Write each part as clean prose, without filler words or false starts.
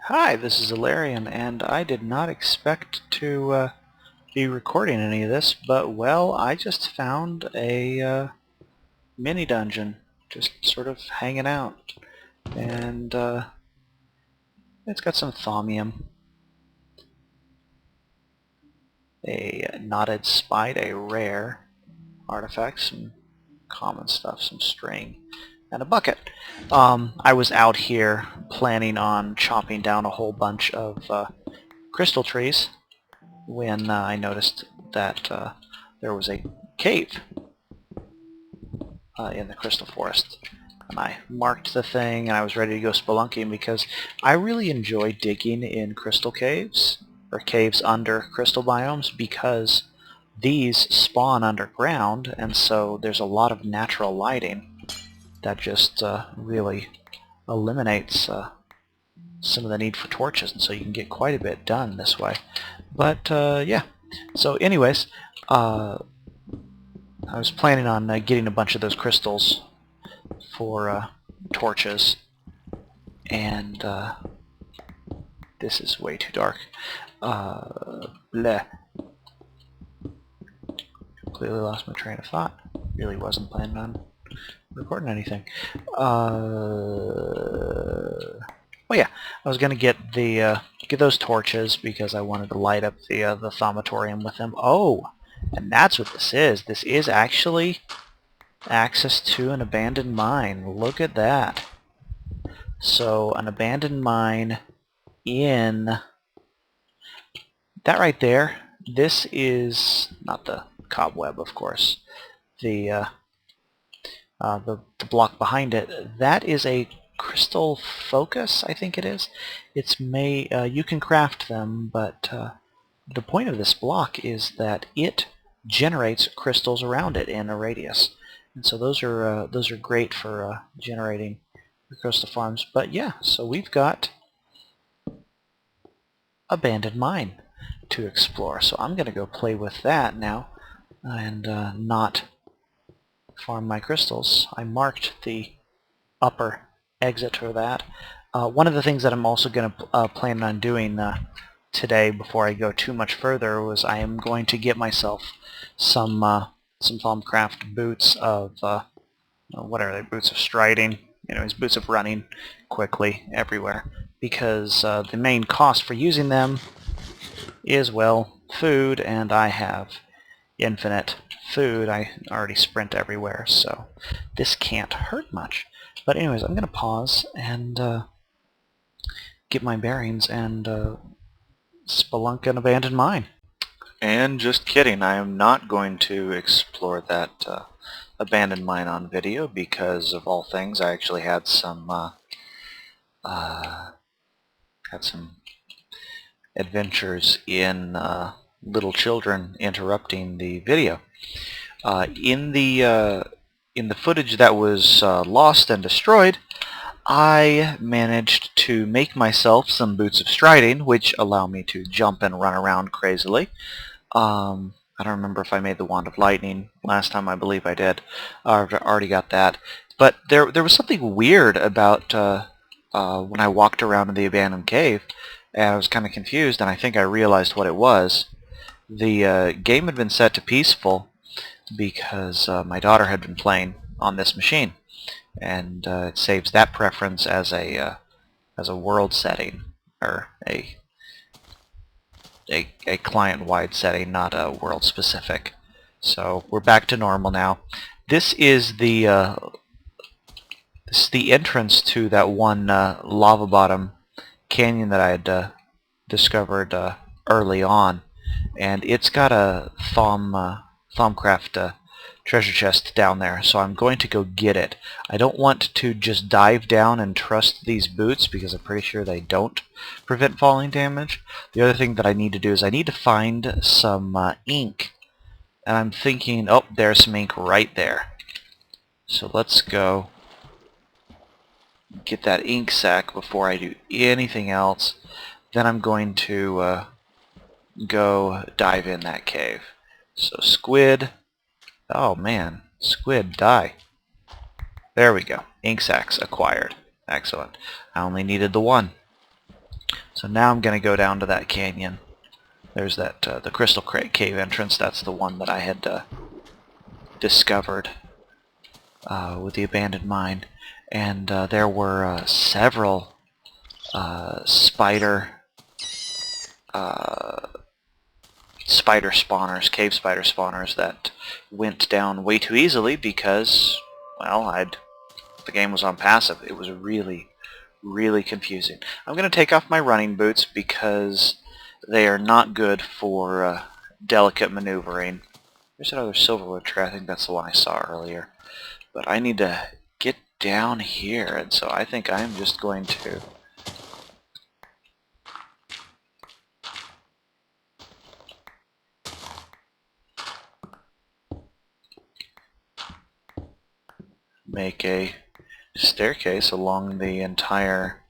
Hi, this is Allaryin, and I did not expect to be recording any of this, but well, I just found a mini dungeon, just sort of hanging out, and it's got some thaumium, a knotted spite, a rare artifact, some common stuff, some string, and a bucket. I was out here planning on chopping down a whole bunch of crystal trees when I noticed that there was a cave in the crystal forest. And I marked the thing, and I was ready to go spelunking because I really enjoy digging in crystal caves, or caves under crystal biomes, because these spawn underground, and so there's a lot of natural lighting that just really eliminates some of the need for torches, and so you can get quite a bit done this way. But yeah, so anyways, I was planning on getting a bunch of those crystals for torches, and this is way too dark. Bleh. Completely lost my train of thought. Really wasn't planning on recording anything. Oh yeah, I was gonna get those torches because I wanted to light up the thaumatorium with them. Oh, and that's what this is. This is actually access to an abandoned mine. Look at that. So an abandoned mine in that right there. This is not the cobweb, of course. The block behind it. That is a crystal focus, I think it is. You can craft them, but the point of this block is that it generates crystals around it in a radius, and so those are great for generating crystal farms. But yeah, so we've got abandoned mine to explore. So I'm going to go play with that now and not farm my crystals. I marked the upper exit for that. One of the things that I'm also going to plan on doing today, before I go too much further, was I am going to get myself some Thaumcraft boots of what are they? Boots of striding. Anyways, boots of running quickly everywhere, because the main cost for using them is, well, food, and I have infinite food. I already sprint everywhere, so this can't hurt much. But anyways, I'm going to pause and get my bearings and spelunk an abandoned mine. And just kidding, I am not going to explore that abandoned mine on video because, of all things, I actually had some adventures in little children interrupting the video. In the footage that was lost and destroyed, I managed to make myself some boots of striding, which allow me to jump and run around crazily. I don't remember if I made the Wand of Lightning last time. I believe I did. I've already got that. But there was something weird about when I walked around in the abandoned cave, and I was kind of confused, and I think I realized what it was. The game had been set to peaceful because my daughter had been playing on this machine, and it saves that preference as a world setting, or a client-wide setting, not a world-specific. So we're back to normal now. This is the entrance to that one lava bottom canyon that I had discovered early on, and it's got a Thaumcraft treasure chest down there, so I'm going to go get it. I don't want to just dive down and trust these boots because I'm pretty sure they don't prevent falling damage. The other thing that I need to do is I need to find some ink, and I'm thinking, oh, there's some ink right there. So let's go get that ink sac before I do anything else. Then I'm going to go dive in that cave. So squid. Oh man, squid, die. There we go. Ink sacs acquired. Excellent. I only needed the one. So now I'm going to go down to that canyon. There's that the crystal cave entrance. That's the one that I had discovered with the abandoned mine. And there were several spider spawners, cave spider spawners that went down way too easily because, well, the game was on passive. It was really, really confusing. I'm going to take off my running boots because they are not good for delicate maneuvering. There's another silverwood tree. I think that's the one I saw earlier. But I need to get down here, and so I think I'm just going to make a staircase along the entire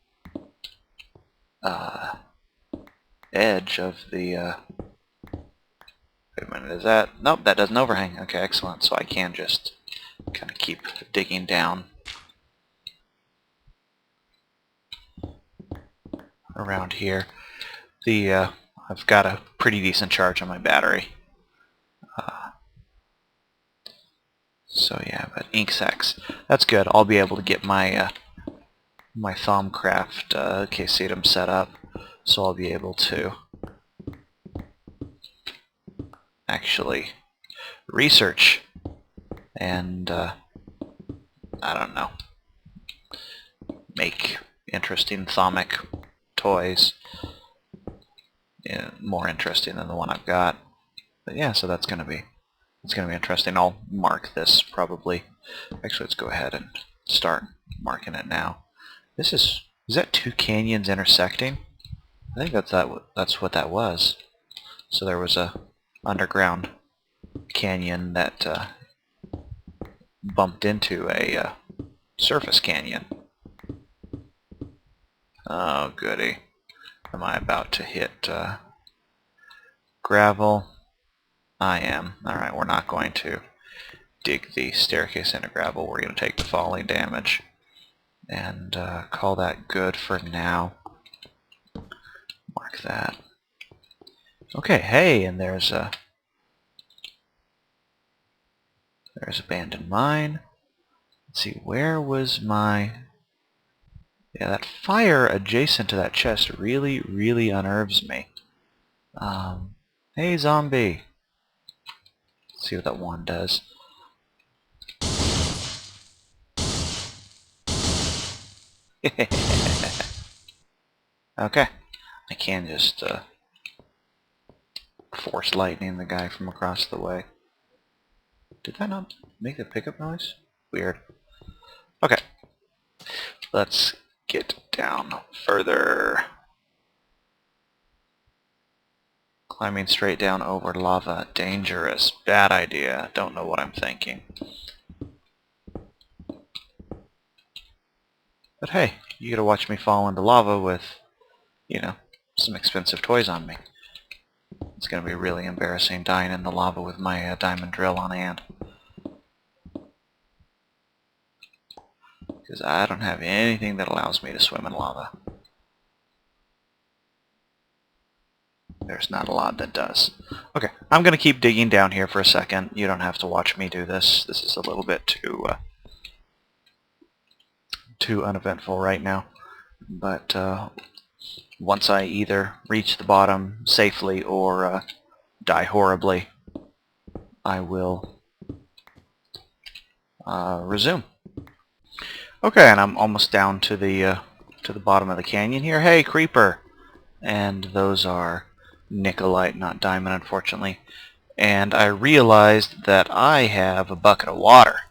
edge of the wait a minute, is that... Nope, that doesn't overhang. Okay, excellent. So I can just kind of keep digging down around here. I've got a pretty decent charge on my battery. So yeah, but ink sacs. That's good. I'll be able to get my my Thaumcraft quaesitum set up, so I'll be able to actually research and I don't know, make interesting thaumic toys. Yeah, more interesting than the one I've got. But yeah, so it's gonna be interesting. I'll mark this probably. Actually, let's go ahead and start marking it now. Is that two canyons intersecting? I think that's what that was. So there was a underground canyon that bumped into a surface canyon. Oh goody. Am I about to hit gravel? I am. Alright, we're not going to dig the staircase into gravel. We're going to take the falling damage and call that good for now. Mark that. Okay, hey, and there's abandoned mine. Let's see, where was my... Yeah, that fire adjacent to that chest really, really unnerves me. Hey, zombie. Let's see what that one does. Okay. I can just force lightning the guy from across the way. Did that not make the pickup noise? Weird. Okay. Let's get down further. Climbing straight down over lava. Dangerous. Bad idea. Don't know what I'm thinking. But hey, you gotta watch me fall into lava with, you know, some expensive toys on me. It's gonna be really embarrassing dying in the lava with my diamond drill on hand. Because I don't have anything that allows me to swim in lava. There's not a lot that does. Okay, I'm going to keep digging down here for a second. You don't have to watch me do this. This is a little bit too uneventful right now. But once I either reach the bottom safely or die horribly, I will resume. Okay, and I'm almost down to the bottom of the canyon here. Hey, creeper! And those are Nicolite, not diamond, unfortunately. And I realized that I have a bucket of water.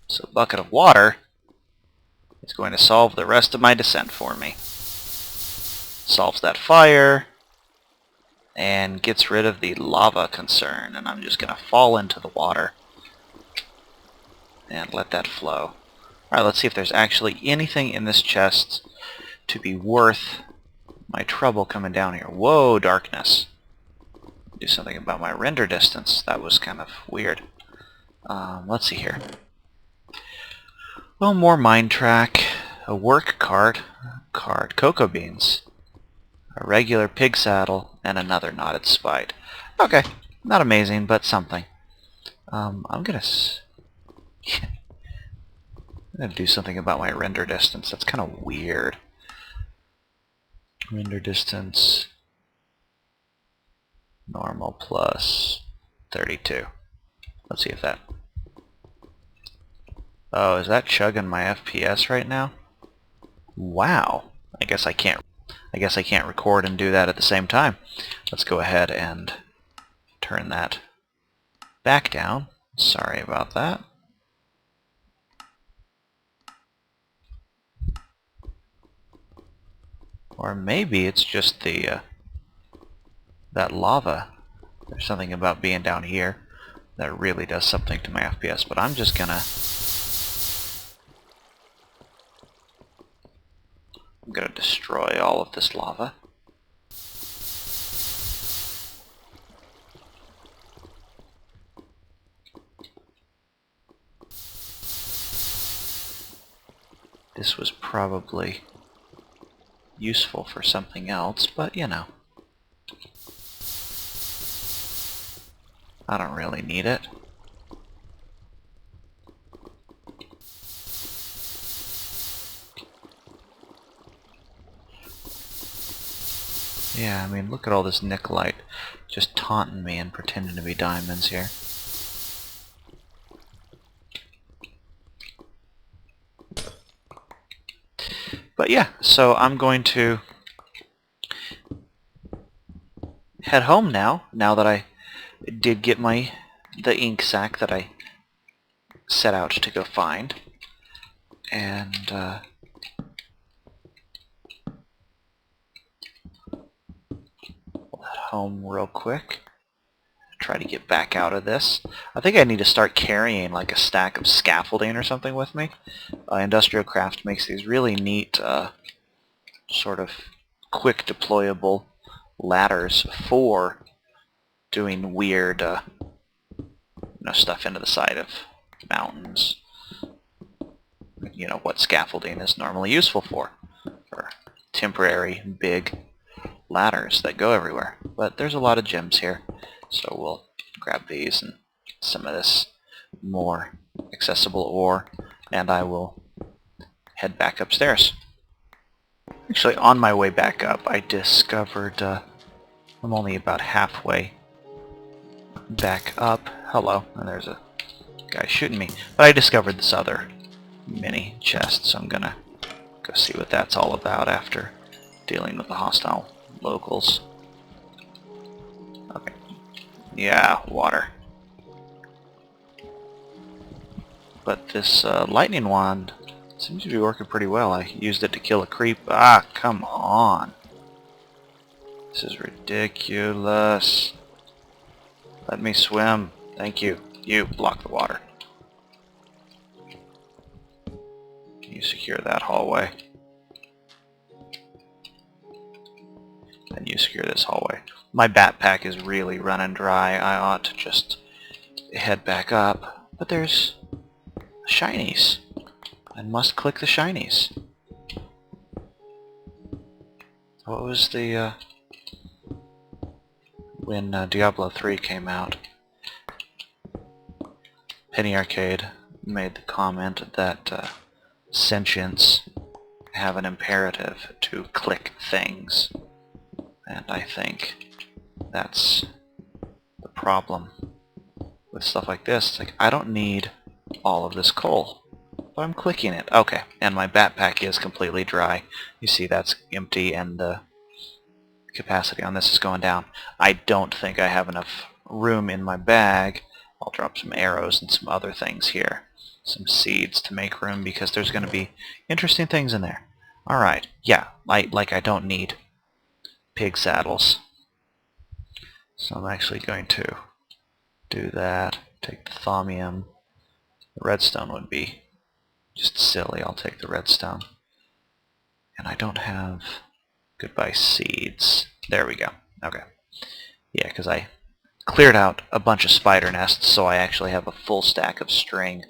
So a bucket of water is going to solve the rest of my descent for me. Solves that fire and gets rid of the lava concern. And I'm just going to fall into the water and let that flow. Alright, let's see if there's actually anything in this chest to be worth my trouble coming down here. Whoa, darkness. Do something about my render distance. That was kind of weird. Let's see here. Well, more mine track. A work card. Cocoa beans. a regular pig saddle, and another knotted spite. Okay, not amazing, but something. I'm gonna do something about my render distance. That's kind of weird. Render distance normal plus 32. Let's see if that... Oh, is that chugging my FPS right now? Wow. I guess I can't record and do that at the same time. Let's go ahead and turn that back down. Sorry about that. Or maybe it's just the that lava. There's something about being down here that really does something to my FPS, but I'm gonna destroy all of this lava. This was probably useful for something else, but you know, I don't really need it. Yeah, I mean, look at all this nickelite just taunting me and pretending to be diamonds here. But yeah, so I'm going to head home now that I did get the ink sac that I set out to go find. And pull that home real quick. Try to get back out of this. I think I need to start carrying like a stack of scaffolding or something with me. Industrial Craft makes these really neat sort of quick deployable ladders for doing weird stuff into the side of mountains. You know what scaffolding is normally useful for temporary big ladders that go everywhere. But there's a lot of gems here, so we'll grab these and some of this more accessible ore, and I will head back upstairs. Actually, on my way back up, I discovered I'm only about halfway back up. Hello, and there's a guy shooting me. But I discovered this other mini chest, so I'm gonna go see what that's all about after dealing with the hostile locals. Okay. Yeah, water. But this lightning wand seems to be working pretty well. I used it to kill a creep. Ah, come on. This is ridiculous. Let me swim. Thank you. You block the water. You secure that hallway. And you secure this hallway. My backpack is really running dry. I ought to just head back up. But there's shinies. I must click the shinies. What was the when Diablo 3 came out, Penny Arcade made the comment that sentients have an imperative to click things, and I think that's the problem with stuff like this. It's like, I don't need all of this coal, but I'm clicking it. Okay, and my backpack is completely dry. You see that's empty, and the capacity on this is going down. I don't think I have enough room in my bag. I'll drop some arrows and some other things here. Some seeds to make room, because there's going to be interesting things in there. Alright, yeah, I don't need pig saddles. So I'm actually going to do that. Take the thaumium. The redstone would be just silly. I'll take the redstone. And I don't have goodbye seeds. There we go. Okay. Yeah, because I cleared out a bunch of spider nests, so I actually have a full stack of string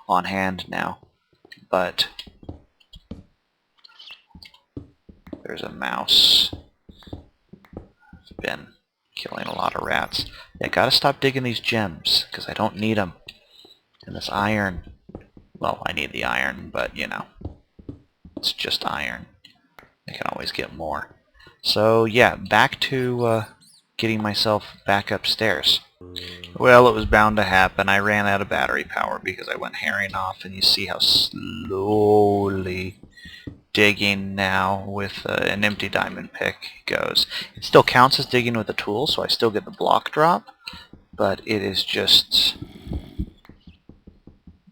on hand now. But there's a mouse. been killing a lot of rats. Yeah, gotta stop digging these gems, because I don't need them. And this iron, well, I need the iron, but, you know, it's just iron. I can always get more. So, yeah, back to getting myself back upstairs. Well, it was bound to happen. I ran out of battery power because I went herring off, and you see how slowly digging now with an empty diamond pick goes. It still counts as digging with a tool, so I still get the block drop, but it is just...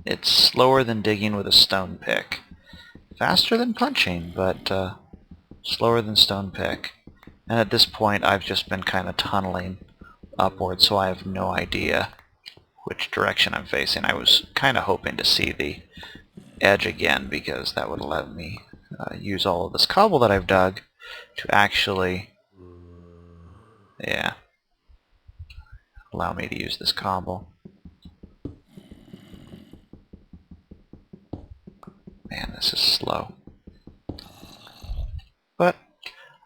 it's slower than digging with a stone pick. Faster than punching, but slower than stone pick. And at this point I've just been kind of tunneling upward, so I have no idea which direction I'm facing. I was kind of hoping to see the edge again, because that would let me use all of this cobble that I've dug to actually, yeah, allow me to use this cobble. Man, this is slow. But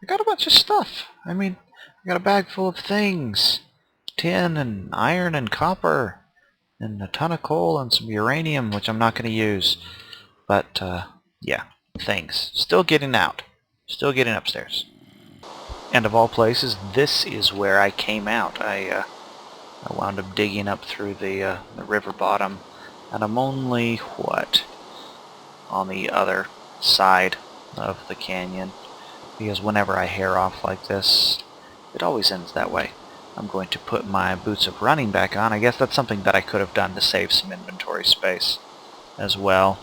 I got a bunch of stuff. I mean, I got a bag full of things. Tin and iron and copper and a ton of coal and some uranium, which I'm not going to use. But, yeah, things. Still getting out. Still getting upstairs. And of all places, this is where I came out. I wound up digging up through the river bottom, and I'm only, what, on the other side of the canyon, because whenever I hair off like this, it always ends that way. I'm going to put my boots of running back on. I guess that's something that I could have done to save some inventory space as well,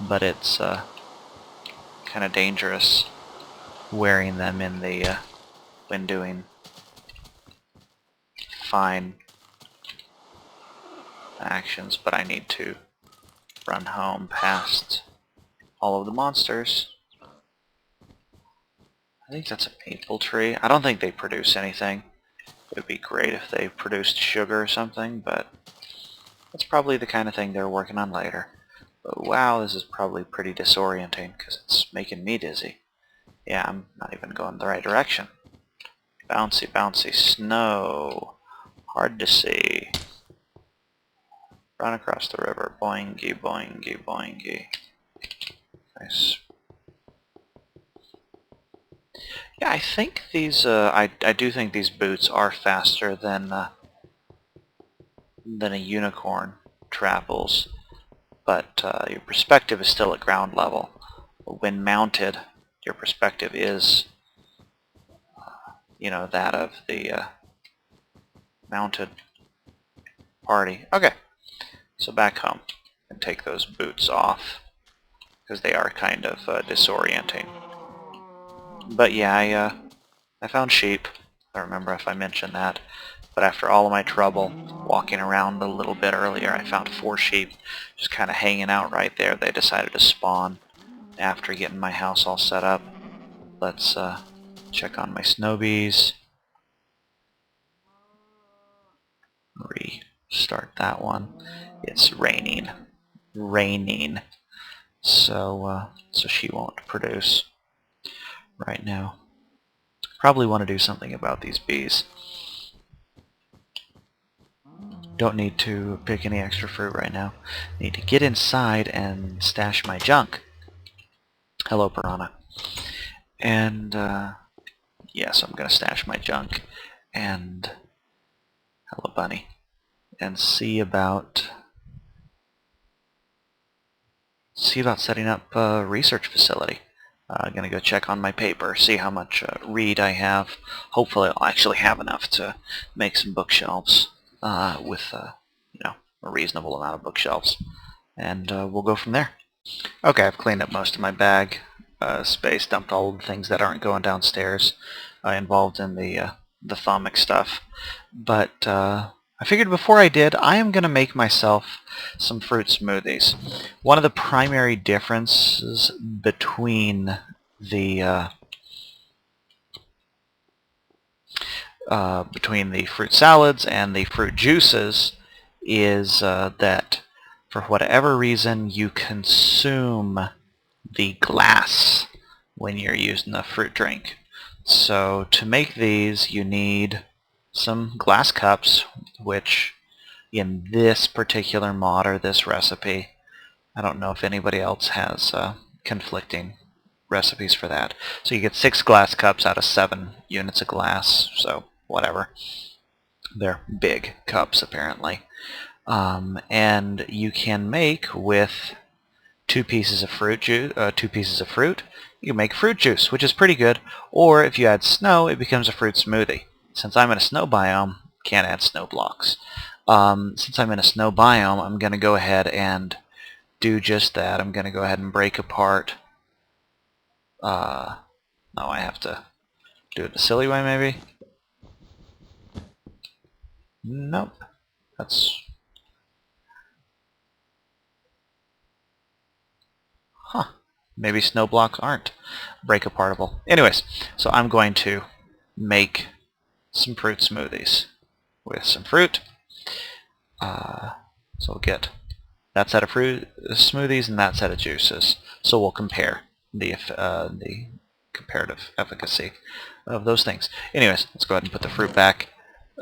but it's kind of dangerous wearing them in the when doing fine actions. But I need to run home past all of the monsters. I think that's a maple tree. I don't think they produce anything. It would be great if they produced sugar or something, but that's probably the kind of thing they're working on later. But wow, this is probably pretty disorienting because it's making me dizzy. Yeah, I'm not even going the right direction. Bouncy, bouncy snow. Hard to see. Run across the river. Boingy, boingy, boingy. Nice. Yeah, I think these, I do think these boots are faster than a unicorn trapples, but your perspective is still at ground level. When mounted, your perspective is, you know, that of the mounted party. Okay, so back home and take those boots off, because they are kind of disorienting. But yeah, I found sheep. I don't remember if I mentioned that. But after all of my trouble walking around a little bit earlier, I found 4 sheep just kind of hanging out right there. They decided to spawn after getting my house all set up. Let's check on my snow bees. Restart that one. It's raining. Raining. So she won't produce right now. Probably want to do something about these bees. Don't need to pick any extra fruit right now. Need to get inside and stash my junk. Hello, piranha. And yes, I'm gonna stash my junk. And hello, bunny. And see about setting up a research facility. Gonna go check on my paper, see how much read I have. Hopefully I'll actually have enough to make some bookshelves with you know, a reasonable amount of bookshelves. And we'll go from there. Okay, I've cleaned up most of my bag space, dumped all the things that aren't going downstairs involved in the thaumic stuff. But I figured before I did, I am going to make myself some fruit smoothies. One of the primary differences between the fruit salads and the fruit juices is that for whatever reason you consume the glass when you're using the fruit drink. So to make these, you need some glass cups, which in this particular mod or this recipe, I don't know if anybody else has conflicting recipes for that. So you get 6 glass cups out of 7 units of glass, so whatever. They're big cups apparently. And you can make with 2 pieces of fruit juice, you can make fruit juice, which is pretty good. Or if you add snow, it becomes a fruit smoothie. Since I'm in a snow biome, can't add snow blocks. Since I'm in a snow biome, I'm going to go ahead and do just that. I'm going to go ahead and break apart. No, I have to do it the silly way, maybe. Nope. That's... Huh. Maybe snow blocks aren't break apartable. Anyways, so I'm going to make some fruit smoothies with some fruit. So we'll get that set of fruit smoothies and that set of juices. So we'll compare the comparative efficacy of those things. Anyways, let's go ahead and put the fruit back.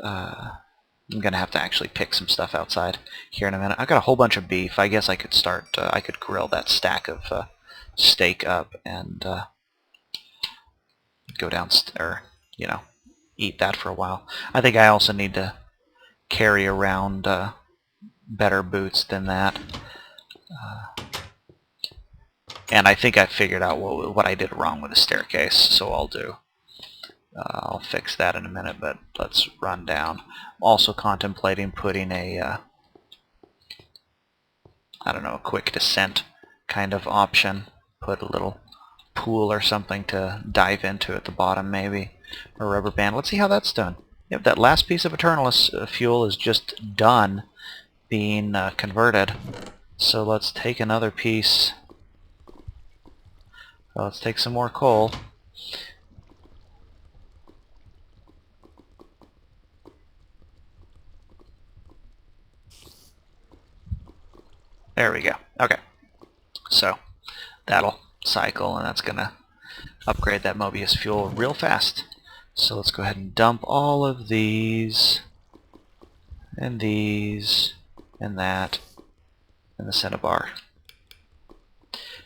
I'm gonna have to actually pick some stuff outside here in a minute. I've got a whole bunch of beef. I guess I could start. I could grill that stack of steak up and go downstairs, eat that for a while. I think I also need to carry around better boots than that. And I think I figured out what I did wrong with the staircase, so I'll fix that in a minute, but let's run down. I'm also contemplating putting a, I don't know, a quick descent kind of option. Put a little pool or something to dive into at the bottom, maybe. Or a rubber band. Let's see how that's done. Yep, that last piece of Eternalist fuel is just done being converted. So let's take another piece. Let's take some more coal. There we go. Okay. So that'll cycle, and that's going to upgrade that Mobius fuel real fast. So let's go ahead and dump all of these, and that, and the cinnabar.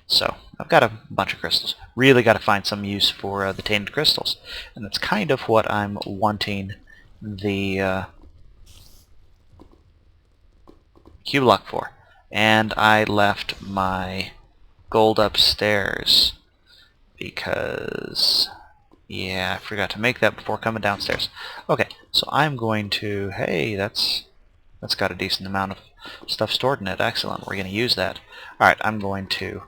So I've got a bunch of crystals. Really got to find some use for the tainted crystals, and that's kind of what I'm wanting the cube lock for. And I left my gold upstairs because, yeah, I forgot to make that before coming downstairs. Okay, so I'm going to, hey, that's got a decent amount of stuff stored in it. Excellent, we're going to use that. Alright, I'm going to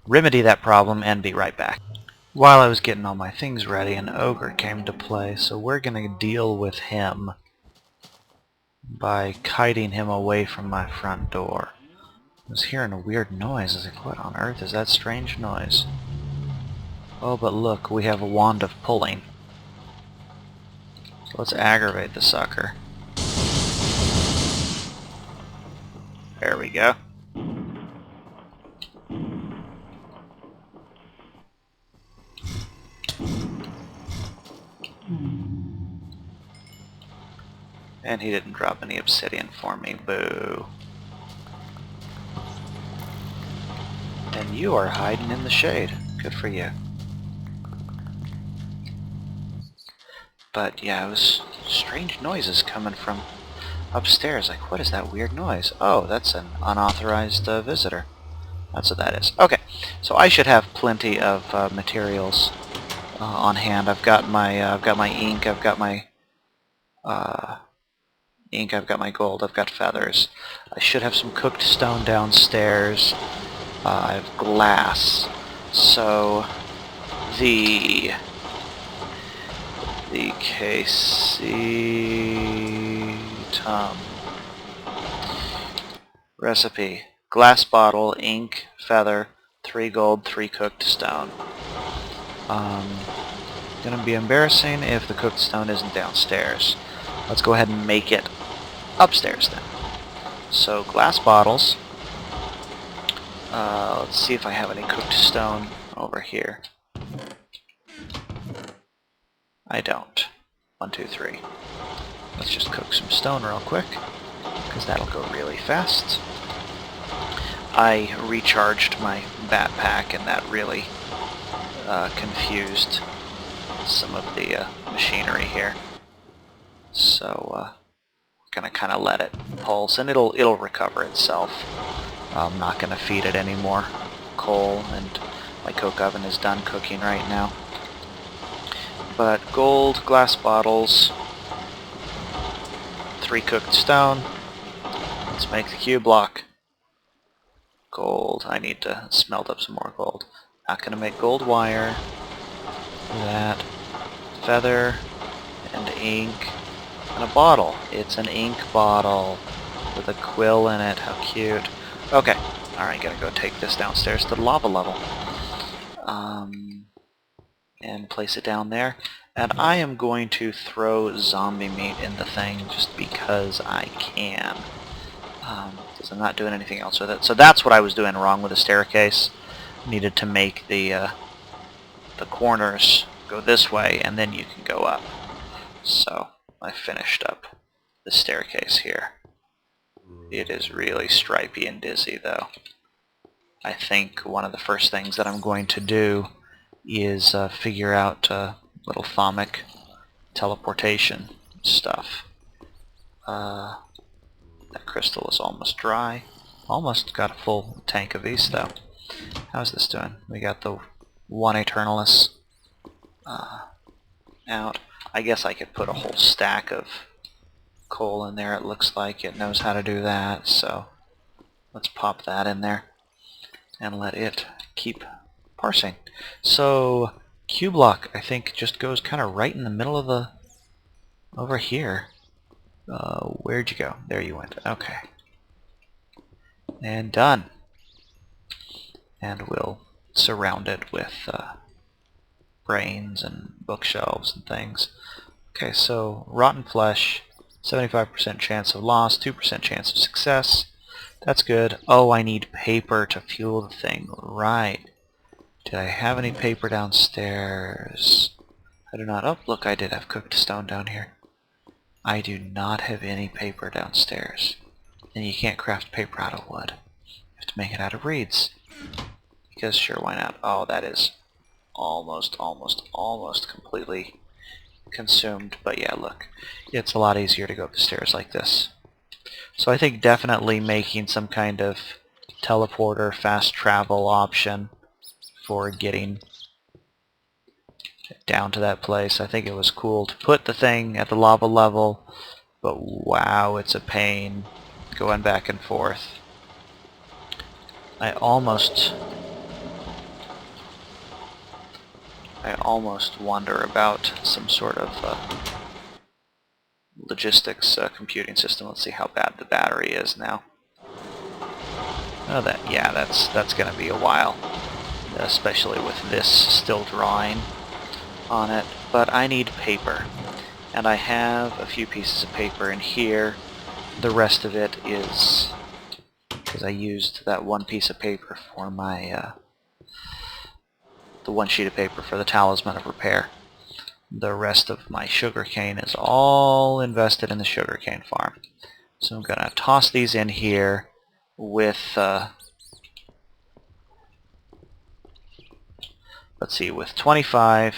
remedy that problem and be right back. While I was getting all my things ready, an ogre came to play, so we're going to deal with him by kiting him away from my front door. I was hearing a weird noise. I was like, what on earth is that strange noise? Oh, but look, we have a wand of pulling. So let's aggravate the sucker. There we go. And he didn't drop any obsidian for me. Boo. And you are hiding in the shade. Good for you. But yeah, it was strange noises coming from upstairs. Like, what is that weird noise? Oh, that's an unauthorized visitor. That's what that is. Okay, so I should have plenty of materials on hand. I've got my ink. I've got my ink. I've got my gold. I've got feathers. I should have some cooked stone downstairs. I have glass. So the quaesitum recipe: glass bottle, ink, feather, 3 gold, 3 cooked stone. Gonna be embarrassing if the cooked stone isn't downstairs. Let's go ahead and make it upstairs then. So glass bottles. Let's see if I have any cooked stone over here. I don't. 1, 2, 3. Let's just cook some stone real quick, because that'll go really fast. I recharged my backpack, and that really confused some of the machinery here. So we're gonna kind of let it pulse, and it'll recover itself. I'm not gonna feed it any more coal, and my coke oven is done cooking right now. But gold, glass bottles, 3 cooked stone. Let's make the cube block. Gold. I need to smelt up some more gold. Not gonna make gold wire. That. Feather and ink and a bottle. It's an ink bottle with a quill in it. How cute. Okay. Alright, gotta go take this downstairs to the lava level. And place it down there. And I am going to throw zombie meat in the thing just because I can. Because I'm not doing anything else with it. So that's what I was doing wrong with the staircase. Needed to make the corners go this way, and then you can go up. So I finished up the staircase here. It is really stripy and dizzy, though. I think one of the first things that I'm going to do is figure out little thaumic teleportation stuff. That crystal is almost dry. Almost got a full tank of these, though. How's this doing? We got the one Eternalis out. I guess I could put a whole stack of coal in there. It looks like it knows how to do that, so let's pop that in there and let it keep parsing. So cube block, I think, just goes kind of right in the middle of the over here. Where'd you go? There you went. Okay. And done. And we'll surround it with brains and bookshelves and things. Okay, so rotten flesh, 75% chance of loss, 2% chance of success. That's good. Oh, I need paper to fuel the thing. Right. Did I have any paper downstairs? I do not. Oh, look, I did have cooked stone down here. I do not have any paper downstairs. And you can't craft paper out of wood. You have to make it out of reeds. Because sure, why not? Oh, that is almost completely consumed. But yeah, look. It's a lot easier to go up the stairs like this. So I think definitely making some kind of teleporter, fast travel option for getting down to that place. I think it was cool to put the thing at the lava level, but wow, it's a pain going back and forth. I almost wonder about some sort of logistics computing system. Let's see how bad the battery is now. Oh, that's going to be a while, especially with this still drawing on it. But I need paper, and I have a few pieces of paper in here. The rest of it is because I used that one piece of paper for my the one sheet of paper for the Talisman of Repair. The rest of my sugarcane is all invested in the sugarcane farm. So I'm going to toss these in here with, let's see, with 25,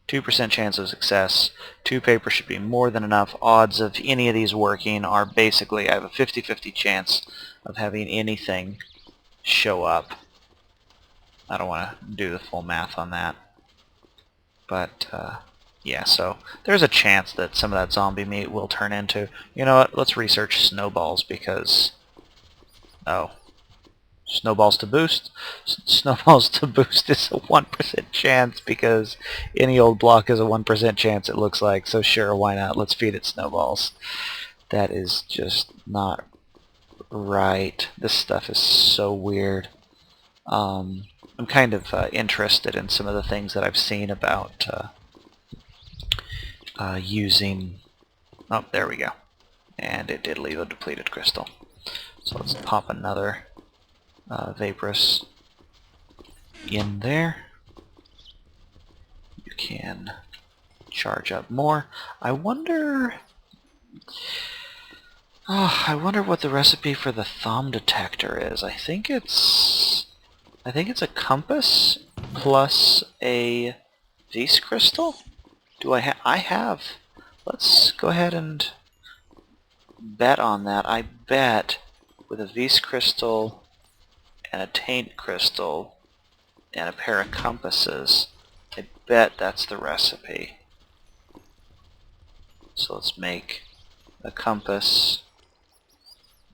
2% chance of success, 2 paper should be more than enough. Odds of any of these working are basically, I have a 50-50 chance of having anything show up. I don't want to do the full math on that. But, yeah, so there's a chance that some of that zombie meat will turn into... You know what? Let's research snowballs because... Oh. Snowballs to boost? Snowballs to boost is a 1% chance because any old block is a 1% chance, it looks like. So sure, why not? Let's feed it snowballs. That is just not right. This stuff is so weird. I'm kind of interested in some of the things that I've seen about using... Oh, there we go. And it did leave a depleted crystal. So let's pop another vaporous in there. You can charge up more. I wonder what the recipe for the thumb detector is. I think it's a compass plus a Vis crystal. I have. Let's go ahead and bet on that. I bet with a Vis crystal and a taint crystal and a pair of compasses, I bet that's the recipe. So let's make a compass,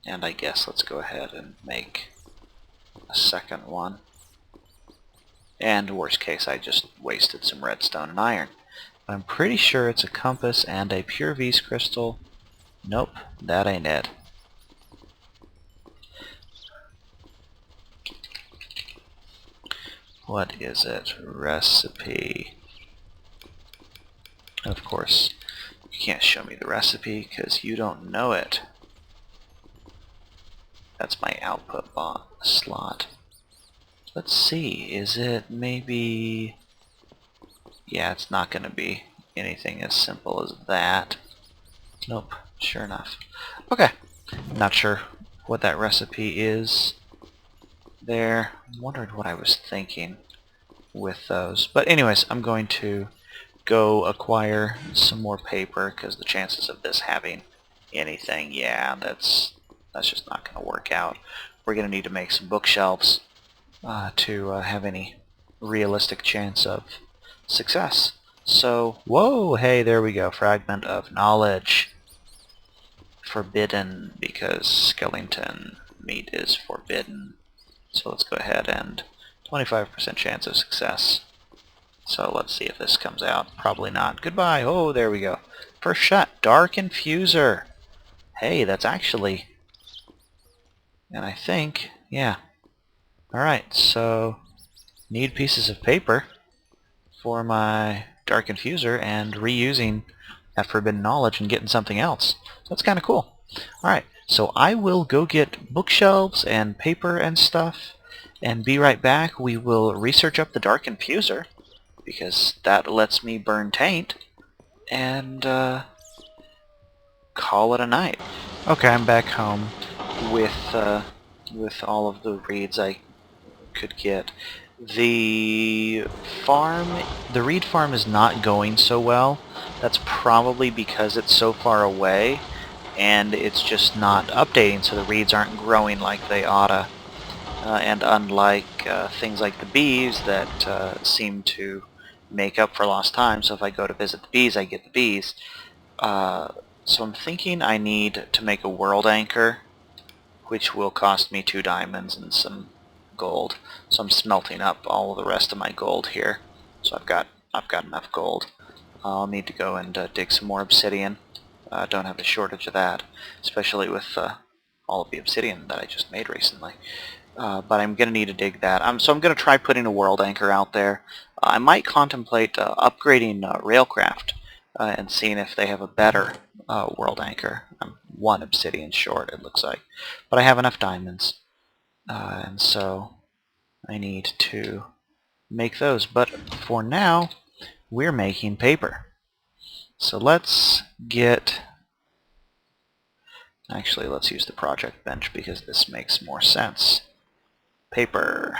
and I guess let's go ahead and make a second one. And worst case, I just wasted some redstone and iron. But I'm pretty sure it's a compass and a pure Vis crystal. Nope, that ain't it. What is it? Recipe. Of course, you can't show me the recipe because you don't know it. That's my output slot. Let's see, is it maybe... Yeah, it's not going to be anything as simple as that. Nope, sure enough. Okay, not sure what that recipe is there. I wondered what I was thinking with those. But anyways, I'm going to go acquire some more paper because the chances of this having anything, yeah, that's just not going to work out. We're going to need to make some bookshelves to have any realistic chance of success. So, whoa, hey, there we go. Fragment of knowledge. Forbidden because skeleton meat is forbidden. So let's go ahead and 25% chance of success. So let's see if this comes out. Probably not. Goodbye. Oh, there we go. First shot. Dark infuser. Hey, that's actually... And I think, yeah. Alright, so need pieces of paper for my dark infuser and reusing that forbidden knowledge and getting something else. So that's kind of cool. Alright, so I will go get bookshelves and paper and stuff and be right back. We will research up the dark infuser because that lets me burn taint and call it a night. Okay, I'm back home with all of the reeds I could get. The reed farm is not going so well. That's probably because it's so far away and it's just not updating, so the reeds aren't growing like they oughta. And unlike things like the bees that seem to make up for lost time, so if I go to visit the bees, I get the bees. So I'm thinking I need to make a world anchor, which will cost me 2 diamonds and some gold. So I'm smelting up all of the rest of my gold here. So I've got enough gold. I'll need to go and dig some more obsidian. Don't have a shortage of that, especially with all of the obsidian that I just made recently. But I'm going to need to dig that. So I'm going to try putting a world anchor out there. I might contemplate upgrading Railcraft and seeing if they have a better world anchor. I'm 1 obsidian short, it looks like. But I have enough diamonds. And so I need to make those. But for now, we're making paper. So let's get... Actually, let's use the project bench because this makes more sense. Paper.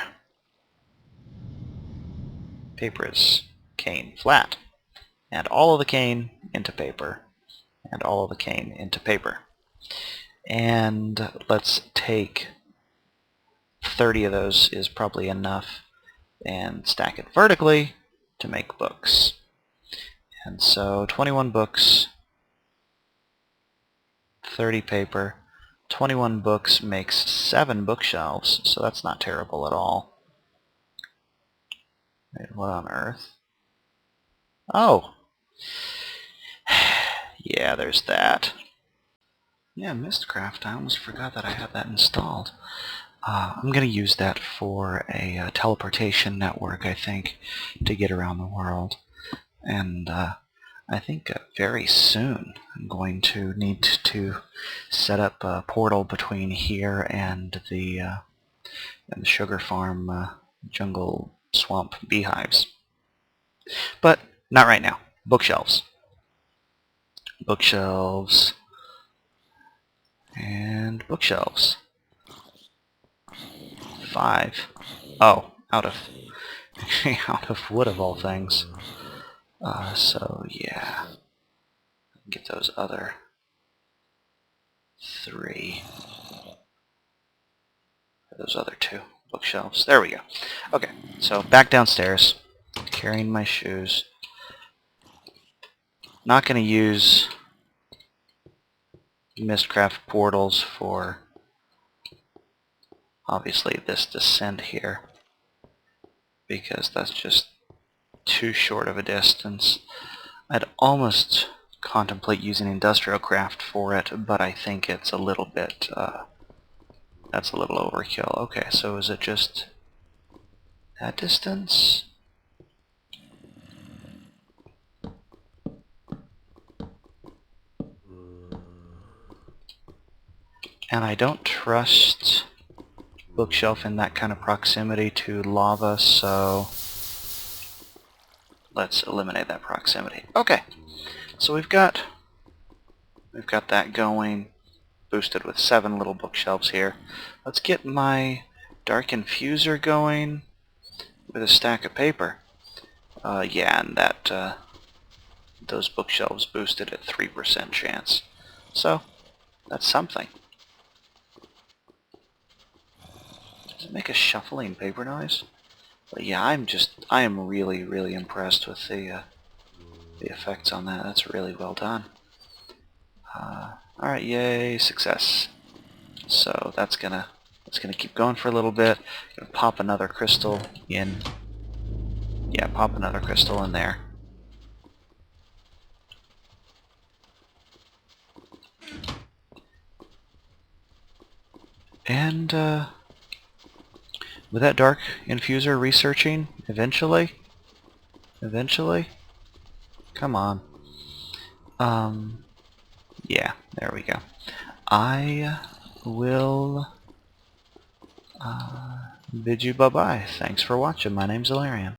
Paper is cane flat. And all of the cane into paper. And all of the cane into paper. And let's take 30 of those is probably enough and stack it vertically to make books. And so 21 books, 30 paper, 21 books makes 7 bookshelves, so that's not terrible at all. Wait, what on earth? Oh! Yeah, there's that. Yeah, Mistcraft, I almost forgot that I had that installed. I'm going to use that for a teleportation network, I think, to get around the world. And I think very soon I'm going to need to set up a portal between here and the sugar farm jungle swamp beehives. But not right now. bookshelves. Bookshelves. And bookshelves. 5. Oh, out of out of wood of all things. So yeah, get those other 3. Those other 2 bookshelves. There we go. Okay, so back downstairs, carrying my shoes. Not going to use Mistcraft portals for obviously this descent here, because that's just too short of a distance. I'd almost contemplate using industrial craft for it, but I think it's a little bit that's a little overkill. Okay, so is it just that distance? And I don't trust bookshelf in that kind of proximity to lava, so let's eliminate that proximity. Okay, so we've got that going, boosted with 7 little bookshelves here. Let's get my dark infuser going with a stack of paper. Yeah, and that those bookshelves boosted at 3% chance. So that's something. Does it make a shuffling paper noise? But yeah, I am really, really impressed with the effects on that. That's really well done. Alright, yay, success. So that's gonna keep going for a little bit. Gonna pop another crystal in. Yeah, pop another crystal in there. And with that dark infuser researching, eventually, come on. Yeah, there we go. I will bid you bye-bye. Thanks for watching. My name's Allaryin.